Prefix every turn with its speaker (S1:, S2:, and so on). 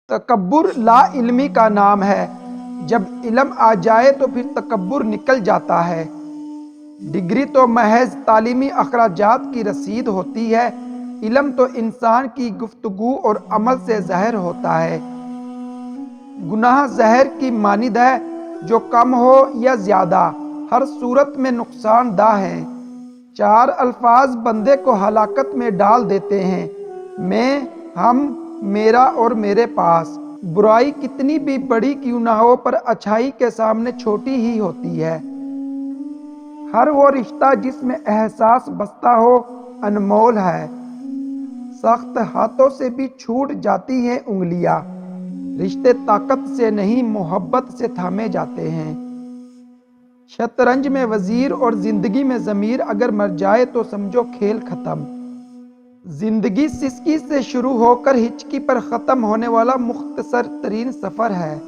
S1: تکبر لا علمی کا نام ہے، جب علم آ جائے تو پھر تکبر نکل جاتا ہے۔ ڈگری تو محض تعلیمی اخراجات کی رسید ہوتی ہے، علم تو انسان کی گفتگو اور عمل سے ظاہر ہوتا ہے۔ گناہ زہر کی مانند ہے، جو کم ہو یا زیادہ ہر صورت میں نقصان دہ ہے۔ چار الفاظ بندے کو ہلاکت میں ڈال دیتے ہیں: میں، ہم، میرا اور میرے پاس۔ برائی کتنی بھی بڑی کیوں نہ ہو پر اچھائی کے سامنے چھوٹی ہی ہوتی ہے۔ ہر وہ رشتہ جس میں احساس بستا ہو انمول ہے۔ سخت ہاتھوں سے بھی چھوٹ جاتی ہیں انگلیاں، رشتے طاقت سے نہیں محبت سے تھامے جاتے ہیں۔ شطرنج میں وزیر اور زندگی میں ضمیر اگر مر جائے تو سمجھو کھیل ختم۔ زندگی سسکی سے شروع ہو کر ہچکی پر ختم ہونے والا مختصر ترین سفر ہے۔